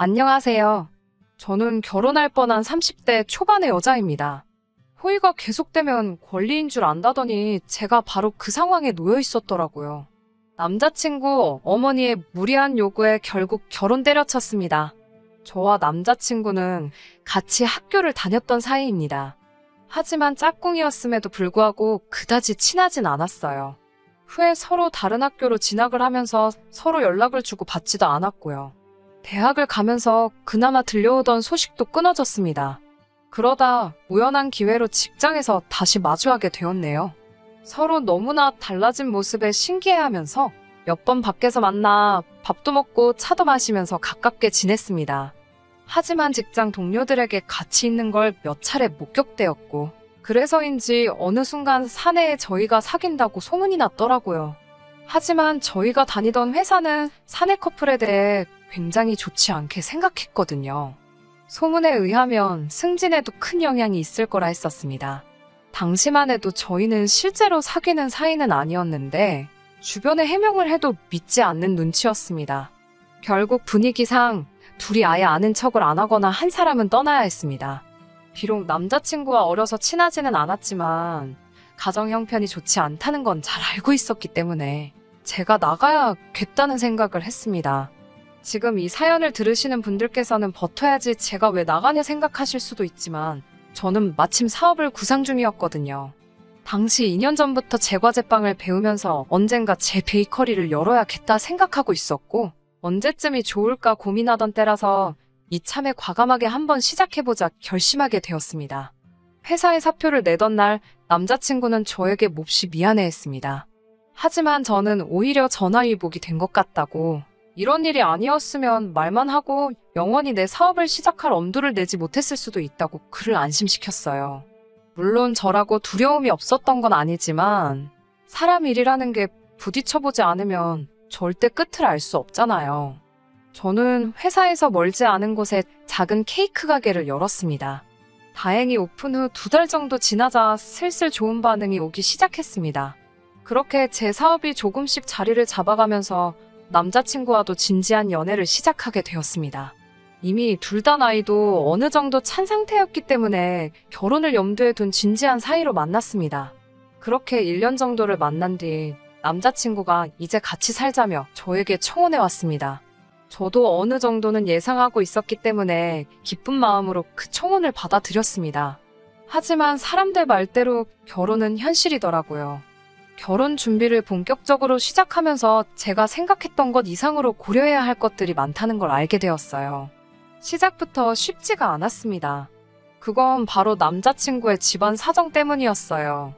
안녕하세요. 저는 결혼할 뻔한 30대 초반의 여자입니다. 호의가 계속되면 권리인 줄 안다더니 제가 바로 그 상황에 놓여 있었더라고요. 남자친구 어머니의 무리한 요구에 결국 결혼 때려쳤습니다. 저와 남자친구는 같이 학교를 다녔던 사이입니다. 하지만 짝꿍이었음에도 불구하고 그다지 친하진 않았어요. 후에 서로 다른 학교로 진학을 하면서 서로 연락을 주고 받지도 않았고요. 대학을 가면서 그나마 들려오던 소식도 끊어졌습니다. 그러다 우연한 기회로 직장에서 다시 마주하게 되었네요. 서로 너무나 달라진 모습에 신기해하면서 몇 번 밖에서 만나 밥도 먹고 차도 마시면서 가깝게 지냈습니다. 하지만 직장 동료들에게 같이 있는 걸 몇 차례 목격되었고, 그래서인지 어느 순간 사내에 저희가 사귄다고 소문이 났더라고요. 하지만 저희가 다니던 회사는 사내 커플에 대해 굉장히 좋지 않게 생각했거든요. 소문에 의하면 승진에도 큰 영향이 있을 거라 했었습니다. 당시만 해도 저희는 실제로 사귀는 사이는 아니었는데 주변에 해명을 해도 믿지 않는 눈치였습니다. 결국 분위기상 둘이 아예 아는 척을 안 하거나 한 사람은 떠나야 했습니다. 비록 남자친구와 어려서 친하지는 않았지만 가정 형편이 좋지 않다는 건 잘 알고 있었기 때문에 제가 나가야겠다는 생각을 했습니다. 지금 이 사연을 들으시는 분들께서는 버텨야지 제가 왜 나가냐 생각하실 수도 있지만 저는 마침 사업을 구상 중이었거든요. 당시 2년 전부터 제과제빵을 배우면서 언젠가 제 베이커리를 열어야겠다 생각하고 있었고 언제쯤이 좋을까 고민하던 때라서 이참에 과감하게 한번 시작해보자 결심하게 되었습니다. 회사에 사표를 내던 날 남자친구는 저에게 몹시 미안해했습니다. 하지만 저는 오히려 전화위복이 된 것 같다고, 이런 일이 아니었으면 말만 하고 영원히 내 사업을 시작할 엄두를 내지 못했을 수도 있다고 그를 안심시켰어요. 물론 저라고 두려움이 없었던 건 아니지만 사람 일이라는 게 부딪혀보지 않으면 절대 끝을 알 수 없잖아요. 저는 회사에서 멀지 않은 곳에 작은 케이크 가게를 열었습니다. 다행히 오픈 후 2달 정도 지나자 슬슬 좋은 반응이 오기 시작했습니다. 그렇게 제 사업이 조금씩 자리를 잡아가면서 남자친구와도 진지한 연애를 시작하게 되었습니다. 이미 둘 다 나이도 어느 정도 찬 상태였기 때문에 결혼을 염두에 둔 진지한 사이로 만났습니다. 그렇게 1년 정도를 만난 뒤 남자친구가 이제 같이 살자며 저에게 청혼해 왔습니다. 저도 어느 정도는 예상하고 있었기 때문에 기쁜 마음으로 그 청혼을 받아들였습니다. 하지만 사람들 말대로 결혼은 현실이더라고요. 결혼 준비를 본격적으로 시작하면서 제가 생각했던 것 이상으로 고려해야 할 것들이 많다는 걸 알게 되었어요. 시작부터 쉽지가 않았습니다. 그건 바로 남자친구의 집안 사정 때문이었어요.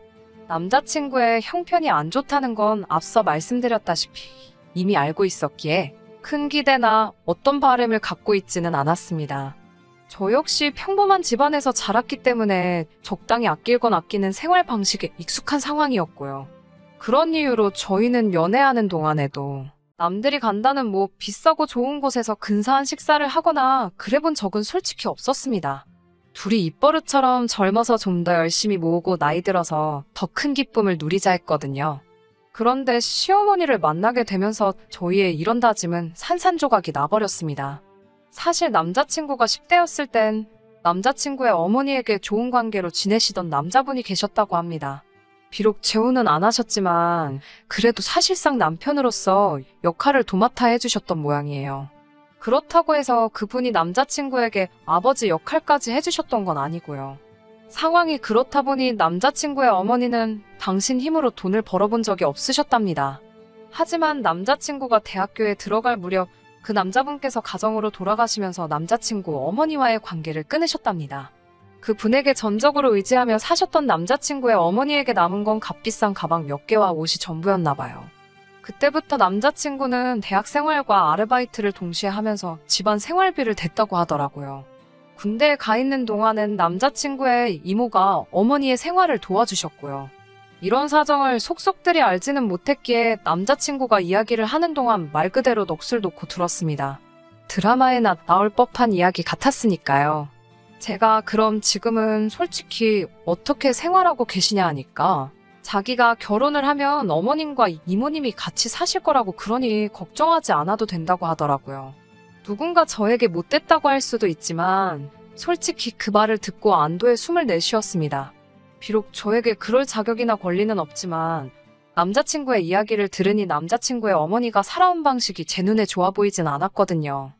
남자친구의 형편이 안 좋다는 건 앞서 말씀드렸다시피 이미 알고 있었기에 큰 기대나 어떤 바람을 갖고 있지는 않았습니다. 저 역시 평범한 집안에서 자랐기 때문에 적당히 아낄 건 아끼는 생활 방식에 익숙한 상황이었고요. 그런 이유로 저희는 연애하는 동안에도 남들이 간다는 뭐 비싸고 좋은 곳에서 근사한 식사를 하거나 그래본 적은 솔직히 없었습니다. 둘이 입버릇처럼 젊어서 좀 더 열심히 모으고 나이 들어서 더 큰 기쁨을 누리자 했거든요. 그런데 시어머니를 만나게 되면서 저희의 이런 다짐은 산산조각이 나버렸습니다. 사실 남자친구가 10대였을 땐 남자친구의 어머니에게 좋은 관계로 지내시던 남자분이 계셨다고 합니다. 비록 재혼은 안 하셨지만 그래도 사실상 남편으로서 역할을 도맡아 해주셨던 모양이에요. 그렇다고 해서 그분이 남자친구에게 아버지 역할까지 해주셨던 건 아니고요. 상황이 그렇다 보니 남자친구의 어머니는 당신 힘으로 돈을 벌어본 적이 없으셨답니다. 하지만 남자친구가 대학교에 들어갈 무렵 그 남자분께서 가정으로 돌아가시면서 남자친구 어머니와의 관계를 끊으셨답니다. 그 분에게 전적으로 의지하며 사셨던 남자친구의 어머니에게 남은 건 값비싼 가방 몇 개와 옷이 전부였나 봐요. 그때부터 남자친구는 대학 생활과 아르바이트를 동시에 하면서 집안 생활비를 댔다고 하더라고요. 군대에 가 있는 동안은 남자친구의 이모가 어머니의 생활을 도와주셨고요. 이런 사정을 속속들이 알지는 못했기에 남자친구가 이야기를 하는 동안 말 그대로 넋을 놓고 들었습니다. 드라마에나 나올 법한 이야기 같았으니까요. 제가 그럼 지금은 솔직히 어떻게 생활하고 계시냐 하니까 자기가 결혼을 하면 어머님과 이모님이 같이 사실 거라고 그러니 걱정하지 않아도 된다고 하더라고요. 누군가 저에게 못됐다고 할 수도 있지만 솔직히 그 말을 듣고 안도의 숨을 내쉬었습니다. 비록 저에게 그럴 자격이나 권리는 없지만 남자친구의 이야기를 들으니 남자친구의 어머니가 살아온 방식이 제 눈에 좋아 보이진 않았거든요.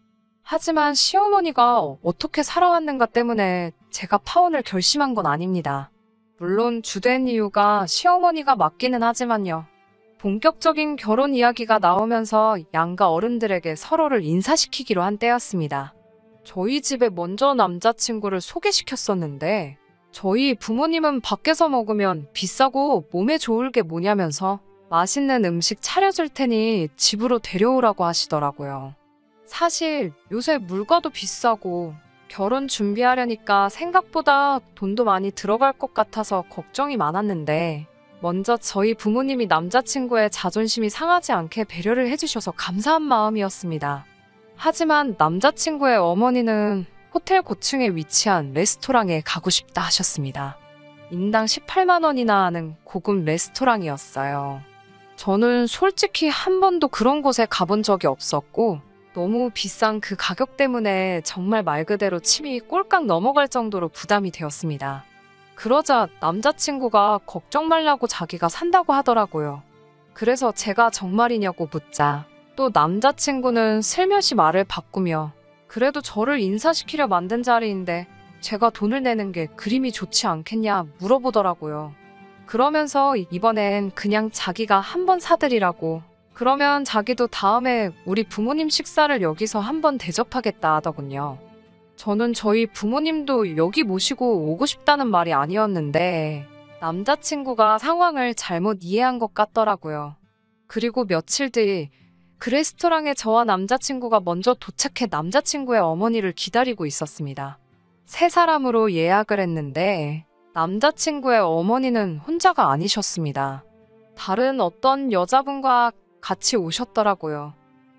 하지만 시어머니가 어떻게 살아왔는가 때문에 제가 파혼을 결심한 건 아닙니다. 물론 주된 이유가 시어머니가 맞기는 하지만요. 본격적인 결혼 이야기가 나오면서 양가 어른들에게 서로를 인사시키기로 한 때였습니다. 저희 집에 먼저 남자친구를 소개시켰었는데 저희 부모님은 밖에서 먹으면 비싸고 몸에 좋을 게 뭐냐면서 맛있는 음식 차려줄 테니 집으로 데려오라고 하시더라고요. 사실 요새 물가도 비싸고 결혼 준비하려니까 생각보다 돈도 많이 들어갈 것 같아서 걱정이 많았는데 먼저 저희 부모님이 남자친구의 자존심이 상하지 않게 배려를 해주셔서 감사한 마음이었습니다. 하지만 남자친구의 어머니는 호텔 고층에 위치한 레스토랑에 가고 싶다 하셨습니다. 인당 18만 원이나 하는 고급 레스토랑이었어요. 저는 솔직히 한 번도 그런 곳에 가본 적이 없었고 너무 비싼 그 가격 때문에 정말 말 그대로 침이 꼴깍 넘어갈 정도로 부담이 되었습니다. 그러자 남자친구가 걱정 말라고 자기가 산다고 하더라고요. 그래서 제가 정말이냐고 묻자 또 남자친구는 슬며시 말을 바꾸며 그래도 저를 인사시키려 만든 자리인데 제가 돈을 내는 게 그림이 좋지 않겠냐 물어보더라고요. 그러면서 이번엔 그냥 자기가 한번 사드리라고 그러면 자기도 다음에 우리 부모님 식사를 여기서 한번 대접하겠다 하더군요. 저는 저희 부모님도 여기 모시고 오고 싶다는 말이 아니었는데 남자친구가 상황을 잘못 이해한 것 같더라고요. 그리고 며칠 뒤 그 레스토랑에 저와 남자친구가 먼저 도착해 남자친구의 어머니를 기다리고 있었습니다. 세 사람으로 예약을 했는데 남자친구의 어머니는 혼자가 아니셨습니다. 다른 어떤 여자분과 같이 오셨더라고요.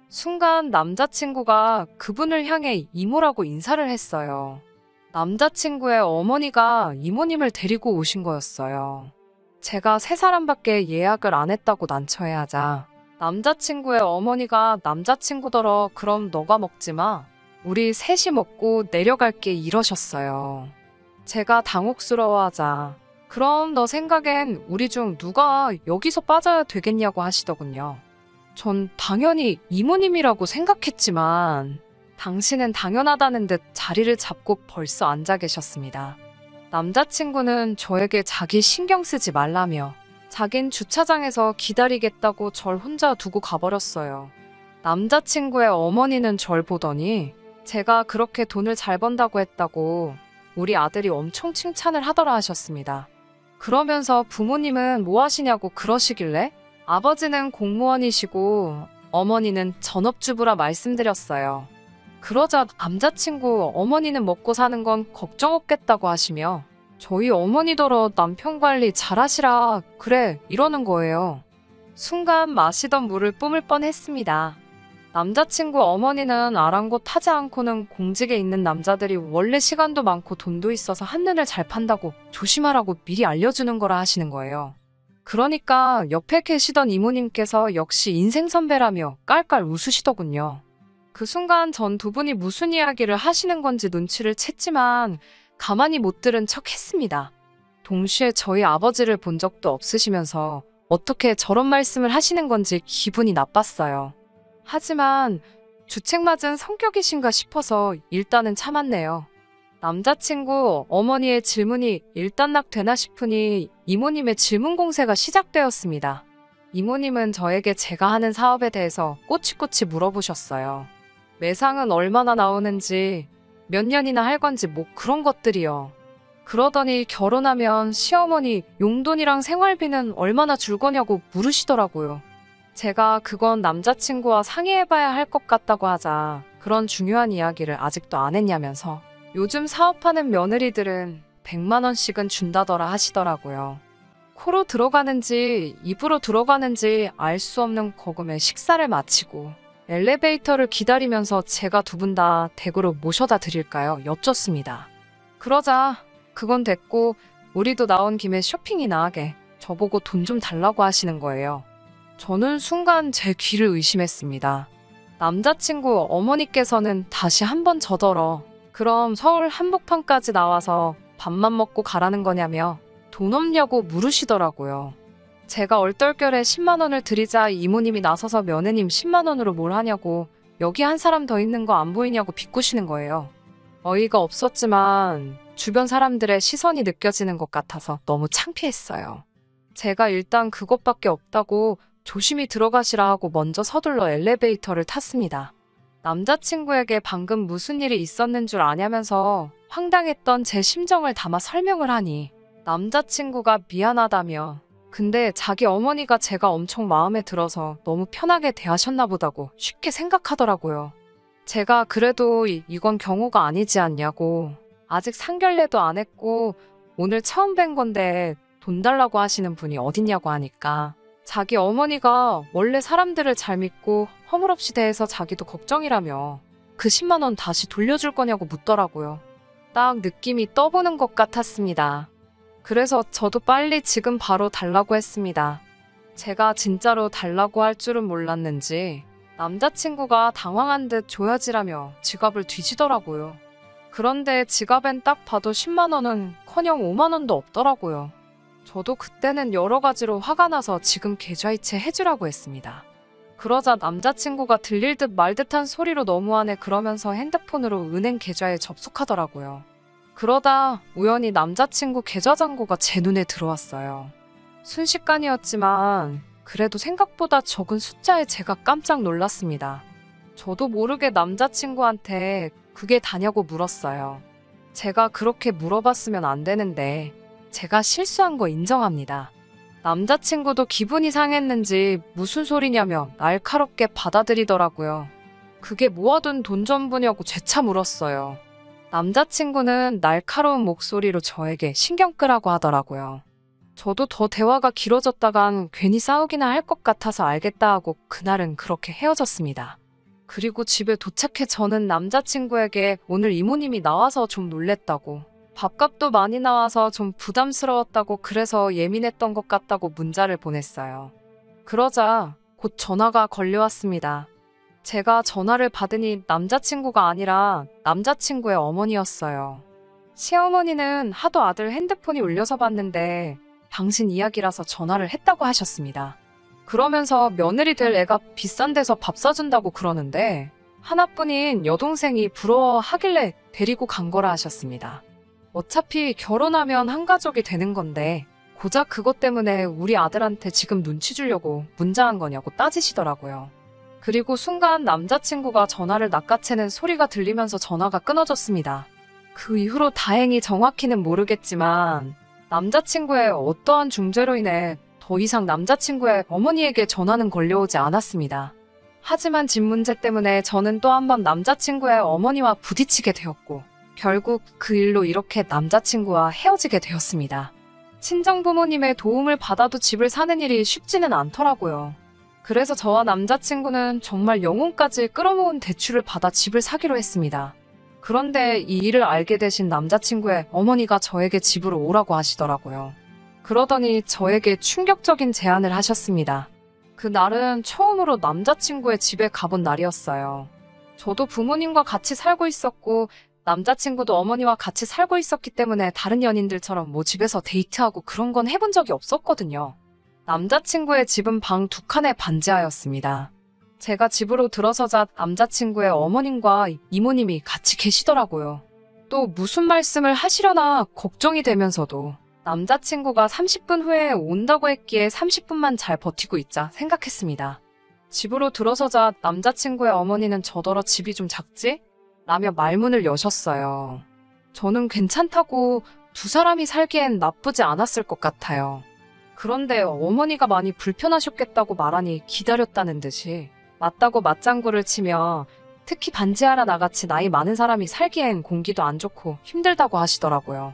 순간 남자친구가 그분을 향해 이모라고 인사를 했어요. 남자친구의 어머니가 이모님을 데리고 오신 거였어요. 제가 세 사람밖에 예약을 안 했다고 난처해 하자 남자친구의 어머니가 남자친구더러 그럼 너가 먹지 마. 우리 셋이 먹고 내려갈게 이러셨어요. 제가 당혹스러워하자 그럼 너 생각엔 우리 중 누가 여기서 빠져야 되겠냐고 하시더군요. 전 당연히 이모님이라고 생각했지만 당신은 당연하다는 듯 자리를 잡고 벌써 앉아 계셨습니다. 남자친구는 저에게 자기 신경 쓰지 말라며 자긴 주차장에서 기다리겠다고 절 혼자 두고 가버렸어요. 남자친구의 어머니는 절 보더니 제가 그렇게 돈을 잘 번다고 했다고 우리 아들이 엄청 칭찬을 하더라 하셨습니다. 그러면서 부모님은 뭐 하시냐고 그러시길래 아버지는 공무원이시고 어머니는 전업주부라 말씀드렸어요. 그러자 남자친구 어머니는 먹고 사는 건 걱정 없겠다고 하시며 저희 어머니더러 남편 관리 잘하시라 그래 이러는 거예요. 순간 마시던 물을 뿜을 뻔했습니다. 남자친구 어머니는 아랑곳하지 않고는 공직에 있는 남자들이 원래 시간도 많고 돈도 있어서 한눈을 잘 판다고 조심하라고 미리 알려주는 거라 하시는 거예요. 그러니까 옆에 계시던 이모님께서 역시 인생 선배라며 깔깔 웃으시더군요. 그 순간 전 두 분이 무슨 이야기를 하시는 건지 눈치를 챘지만 가만히 못 들은 척 했습니다. 동시에 저희 아버지를 본 적도 없으시면서 어떻게 저런 말씀을 하시는 건지 기분이 나빴어요. 하지만 주책맞은 성격이신가 싶어서 일단은 참았네요. 남자친구 어머니의 질문이 일단락되나 싶으니 이모님의 질문 공세가 시작되었습니다. 이모님은 저에게 제가 하는 사업에 대해서 꼬치꼬치 물어보셨어요. 매상은 얼마나 나오는지, 몇 년이나 할 건지 뭐 그런 것들이요. 그러더니 결혼하면 시어머니 용돈이랑 생활비는 얼마나 줄 거냐고 물으시더라고요. 제가 그건 남자친구와 상의해봐야 할 것 같다고 하자 그런 중요한 이야기를 아직도 안 했냐면서 요즘 사업하는 며느리들은 100만 원씩은 준다더라 하시더라고요. 코로 들어가는지 입으로 들어가는지 알 수 없는 거금에 식사를 마치고 엘리베이터를 기다리면서 제가 두 분 다 댁으로 모셔다 드릴까요? 여쭙습니다. 그러자 그건 됐고 우리도 나온 김에 쇼핑이나 하게 저보고 돈 좀 달라고 하시는 거예요. 저는 순간 제 귀를 의심했습니다. 남자친구 어머니께서는 다시 한번 저더러 그럼 서울 한복판까지 나와서 밥만 먹고 가라는 거냐며 돈 없냐고 물으시더라고요. 제가 얼떨결에 10만 원을 드리자 이모님이 나서서 며느님 10만 원으로 뭘 하냐고 여기 한 사람 더 있는 거 안 보이냐고 비꼬시는 거예요. 어이가 없었지만 주변 사람들의 시선이 느껴지는 것 같아서 너무 창피했어요. 제가 일단 그것밖에 없다고 조심히 들어가시라 하고 먼저 서둘러 엘리베이터를 탔습니다. 남자친구에게 방금 무슨 일이 있었는 줄 아냐면서 황당했던 제 심정을 담아 설명을 하니 남자친구가 미안하다며 근데 자기 어머니가 제가 엄청 마음에 들어서 너무 편하게 대하셨나 보다고 쉽게 생각하더라고요. 제가 그래도 이건 경우가 아니지 않냐고 아직 상견례도 안 했고 오늘 처음 뵌 건데 돈 달라고 하시는 분이 어딨냐고 하니까 자기 어머니가 원래 사람들을 잘 믿고 허물없이 대해서 자기도 걱정이라며 그 10만 원 다시 돌려줄 거냐고 묻더라고요. 딱 느낌이 떠보는 것 같았습니다. 그래서 저도 빨리 지금 바로 달라고 했습니다. 제가 진짜로 달라고 할 줄은 몰랐는지 남자친구가 당황한 듯 조여지라며 지갑을 뒤지더라고요. 그런데 지갑엔 딱 봐도 10만 원은커녕 5만 원도 없더라고요. 저도 그때는 여러 가지로 화가 나서 지금 계좌이체 해주라고 했습니다. 그러자 남자친구가 들릴 듯 말 듯한 소리로 너무하네 그러면서 핸드폰으로 은행 계좌에 접속하더라고요. 그러다 우연히 남자친구 계좌 잔고가 제 눈에 들어왔어요. 순식간이었지만 그래도 생각보다 적은 숫자에 제가 깜짝 놀랐습니다. 저도 모르게 남자친구한테 그게 다냐고 물었어요. 제가 그렇게 물어봤으면 안 되는데 제가 실수한 거 인정합니다. 남자친구도 기분이 상했는지 무슨 소리냐며 날카롭게 받아들이더라고요. 그게 모아둔 돈 전부냐고 재차 물었어요. 남자친구는 날카로운 목소리로 저에게 신경 끄라고 하더라고요. 저도 더 대화가 길어졌다간 괜히 싸우기나 할 것 같아서 알겠다 하고 그날은 그렇게 헤어졌습니다. 그리고 집에 도착해 저는 남자친구에게 오늘 이모님이 나와서 좀 놀랬다고 밥값도 많이 나와서 좀 부담스러웠다고 그래서 예민했던 것 같다고 문자를 보냈어요. 그러자 곧 전화가 걸려왔습니다. 제가 전화를 받으니 남자친구가 아니라 남자친구의 어머니였어요. 시어머니는 하도 아들 핸드폰이 울려서 봤는데 당신 이야기라서 전화를 했다고 하셨습니다. 그러면서 며느리 될 애가 비싼 데서 밥 사준다고 그러는데 하나뿐인 여동생이 부러워하길래 데리고 간 거라 하셨습니다. 어차피 결혼하면 한 가족이 되는 건데 고작 그것 때문에 우리 아들한테 지금 눈치 주려고 문자한 거냐고 따지시더라고요. 그리고 순간 남자친구가 전화를 낚아채는 소리가 들리면서 전화가 끊어졌습니다. 그 이후로 다행히 정확히는 모르겠지만 남자친구의 어떠한 중재로 인해 더 이상 남자친구의 어머니에게 전화는 걸려오지 않았습니다. 하지만 집 문제 때문에 저는 또 한 번 남자친구의 어머니와 부딪히게 되었고 결국 그 일로 이렇게 남자친구와 헤어지게 되었습니다. 친정부모님의 도움을 받아도 집을 사는 일이 쉽지는 않더라고요. 그래서 저와 남자친구는 정말 영혼까지 끌어모은 대출을 받아 집을 사기로 했습니다. 그런데 이 일을 알게 되신 남자친구의 어머니가 저에게 집으로 오라고 하시더라고요. 그러더니 저에게 충격적인 제안을 하셨습니다. 그날은 처음으로 남자친구의 집에 가본 날이었어요. 저도 부모님과 같이 살고 있었고 남자친구도 어머니와 같이 살고 있었기 때문에 다른 연인들처럼 뭐 집에서 데이트하고 그런 건 해본 적이 없었거든요. 남자친구의 집은 방 2칸에 반지하였습니다. 제가 집으로 들어서자 남자친구의 어머님과 이모님이 같이 계시더라고요. 또 무슨 말씀을 하시려나 걱정이 되면서도 남자친구가 30분 후에 온다고 했기에 30분만 잘 버티고 있자 생각했습니다. 집으로 들어서자 남자친구의 어머니는 저더러 집이 좀 작지? 라며 말문을 여셨어요. 저는 괜찮다고 두 사람이 살기엔 나쁘지 않았을 것 같아요. 그런데 어머니가 많이 불편하셨겠다고 말하니 기다렸다는 듯이 맞다고 맞장구를 치며 특히 반지하라 나같이 나이 많은 사람이 살기엔 공기도 안 좋고 힘들다고 하시더라고요.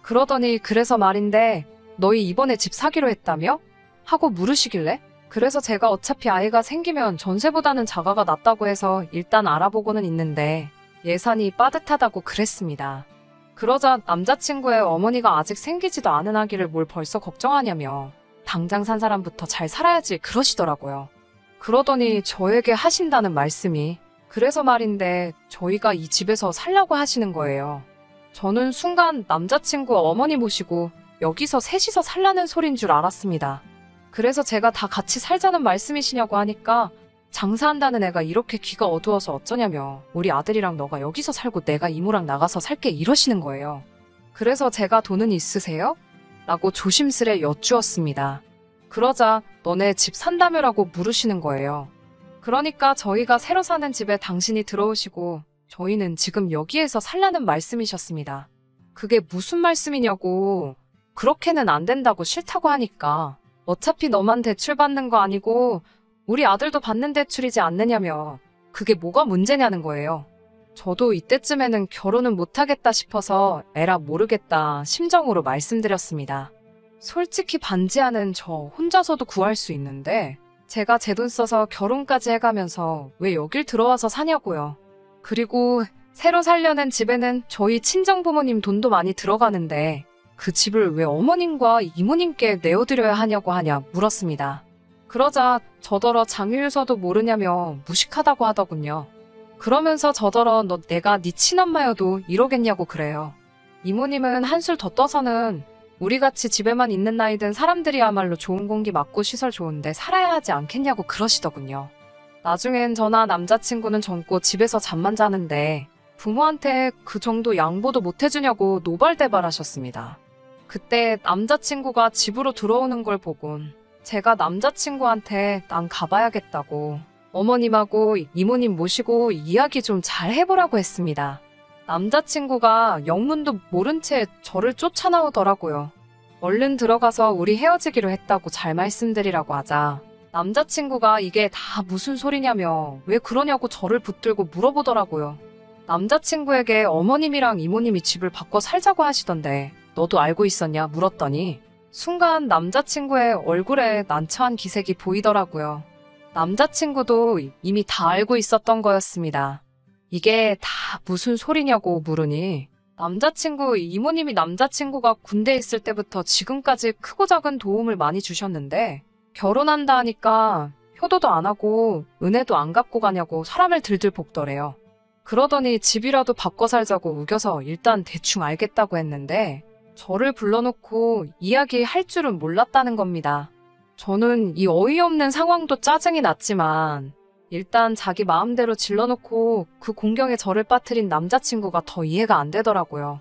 그러더니 그래서 말인데 너희 이번에 집 사기로 했다며? 하고 물으시길래 그래서 제가 어차피 아이가 생기면 전세보다는 자가가 낫다고 해서 일단 알아보고는 있는데 예산이 빠듯하다고 그랬습니다. 그러자 남자친구의 어머니가 아직 생기지도 않은 아기를 뭘 벌써 걱정하냐며 당장 산 사람부터 잘 살아야지 그러시더라고요. 그러더니 저에게 하신다는 말씀이 그래서 말인데 저희가 이 집에서 살라고 하시는 거예요. 저는 순간 남자친구 어머니 모시고 여기서 셋이서 살라는 소린 줄 알았습니다. 그래서 제가 다 같이 살자는 말씀이시냐고 하니까 장사한다는 애가 이렇게 귀가 어두워서 어쩌냐며 우리 아들이랑 너가 여기서 살고 내가 이모랑 나가서 살게 이러시는 거예요. 그래서 제가 돈은 있으세요? 라고 조심스레 여쭈었습니다. 그러자 너네 집 산다며라고 물으시는 거예요. 그러니까 저희가 새로 사는 집에 당신이 들어오시고 저희는 지금 여기에서 살라는 말씀이셨습니다. 그게 무슨 말씀이냐고. 그렇게는 안 된다고 싫다고 하니까 어차피 너만 대출 받는 거 아니고 우리 아들도 받는 대출이지 않느냐며 그게 뭐가 문제냐는 거예요. 저도 이때쯤에는 결혼은 못하겠다 싶어서 에라 모르겠다 심정으로 말씀드렸습니다. 솔직히 반지하는 저 혼자서도 구할 수 있는데 제가 제 돈 써서 결혼까지 해가면서 왜 여길 들어와서 사냐고요. 그리고 새로 살려는 집에는 저희 친정부모님 돈도 많이 들어가는데 그 집을 왜 어머님과 이모님께 내어드려야 하냐고 하냐 물었습니다. 그러자 저더러 장유유서도 모르냐며 무식하다고 하더군요. 그러면서 저더러 너 내가 네 친엄마여도 이러겠냐고 그래요. 이모님은 한술 더 떠서는 우리같이 집에만 있는 나이 든 사람들이야말로 좋은 공기 맞고 시설 좋은데 살아야 하지 않겠냐고 그러시더군요. 나중엔 저나 남자친구는 젊고 집에서 잠만 자는데 부모한테 그 정도 양보도 못 해주냐고 노발대발하셨습니다. 그때 남자친구가 집으로 들어오는 걸 보곤 제가 남자친구한테 난 가봐야겠다고 어머님하고 이모님 모시고 이야기 좀 잘 해보라고 했습니다. 남자친구가 영문도 모른 채 저를 쫓아나오더라고요. 얼른 들어가서 우리 헤어지기로 했다고 잘 말씀드리라고 하자 남자친구가 이게 다 무슨 소리냐며 왜 그러냐고 저를 붙들고 물어보더라고요. 남자친구에게 어머님이랑 이모님이 집을 바꿔 살자고 하시던데 너도 알고 있었냐 물었더니 순간 남자친구의 얼굴에 난처한 기색이 보이더라고요. 남자친구도 이미 다 알고 있었던 거였습니다. 이게 다 무슨 소리냐고 물으니 남자친구 이모님이 남자친구가 군대에 있을 때부터 지금까지 크고 작은 도움을 많이 주셨는데 결혼한다 하니까 효도도 안 하고 은혜도 안 갚고 가냐고 사람을 들들 볶더래요. 그러더니 집이라도 바꿔 살자고 우겨서 일단 대충 알겠다고 했는데 저를 불러놓고 이야기할 줄은 몰랐다는 겁니다. 저는 이 어이없는 상황도 짜증이 났지만 일단 자기 마음대로 질러놓고 그 공경에 저를 빠뜨린 남자친구가 더 이해가 안 되더라고요.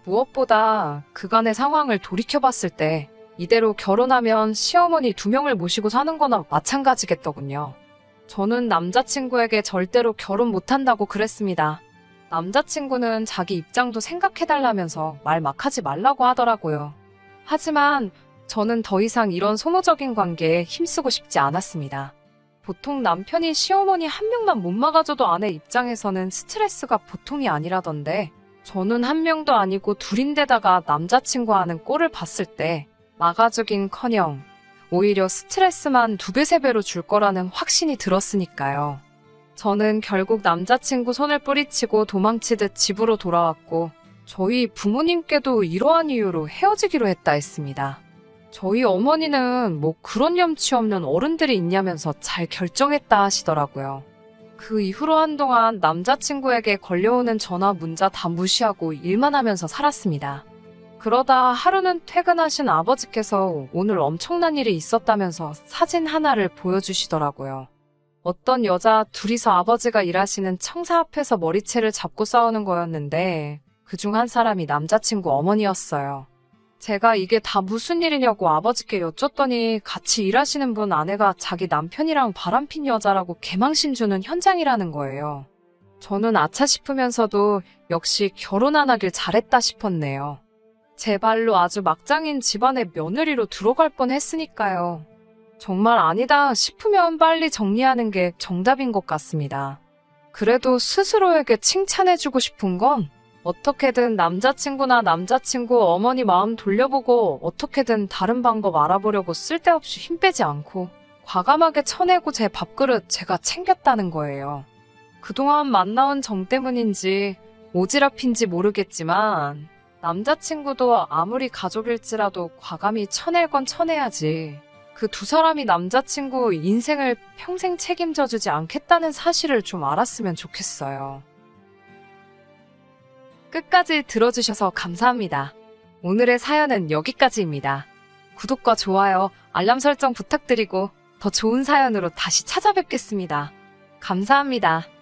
무엇보다 그간의 상황을 돌이켜봤을 때 이대로 결혼하면 시어머니 2명을 모시고 사는 거나 마찬가지겠더군요. 저는 남자친구에게 절대로 결혼 못한다고 그랬습니다. 남자친구는 자기 입장도 생각해달라면서 말 막 하지 말라고 하더라고요. 하지만 저는 더 이상 이런 소모적인 관계에 힘쓰고 싶지 않았습니다. 보통 남편이 시어머니 한 명만 못 막아줘도 아내 입장에서는 스트레스가 보통이 아니라던데 저는 한 명도 아니고 둘인데다가 남자친구하는 꼴을 봤을 때 막아주긴커녕 오히려 스트레스만 2배, 3배로 줄 거라는 확신이 들었으니까요. 저는 결국 남자친구 손을 뿌리치고 도망치듯 집으로 돌아왔고 저희 부모님께도 이러한 이유로 헤어지기로 했다 했습니다. 저희 어머니는 뭐 그런 염치 없는 어른들이 있냐면서 잘 결정했다 하시더라고요. 그 이후로 한동안 남자친구에게 걸려오는 전화 문자 다 무시하고 일만 하면서 살았습니다. 그러다 하루는 퇴근하신 아버지께서 오늘 엄청난 일이 있었다면서 사진 하나를 보여주시더라고요. 어떤 여자 둘이서 아버지가 일하시는 청사 앞에서 머리채를 잡고 싸우는 거였는데 그중 한 사람이 남자친구 어머니였어요. 제가 이게 다 무슨 일이냐고 아버지께 여쭸더니 같이 일하시는 분 아내가 자기 남편이랑 바람핀 여자라고 개망신 주는 현장이라는 거예요. 저는 아차 싶으면서도 역시 결혼 안 하길 잘했다 싶었네요. 제 발로 아주 막장인 집안의 며느리로 들어갈 뻔했으니까요. 정말 아니다 싶으면 빨리 정리하는 게 정답인 것 같습니다. 그래도 스스로에게 칭찬해주고 싶은 건 어떻게든 남자친구나 남자친구 어머니 마음 돌려보고 어떻게든 다른 방법 알아보려고 쓸데없이 힘 빼지 않고 과감하게 쳐내고 제 밥그릇 제가 챙겼다는 거예요. 그동안 만나온 정 때문인지 오지랖인지 모르겠지만 남자친구도 아무리 가족일지라도 과감히 쳐낼 건 쳐내야지. 그 두 사람이 남자친구 인생을 평생 책임져 주지 않겠다는 사실을 좀 알았으면 좋겠어요. 끝까지 들어주셔서 감사합니다. 오늘의 사연은 여기까지입니다. 구독과 좋아요, 알람 설정 부탁드리고 더 좋은 사연으로 다시 찾아뵙겠습니다. 감사합니다.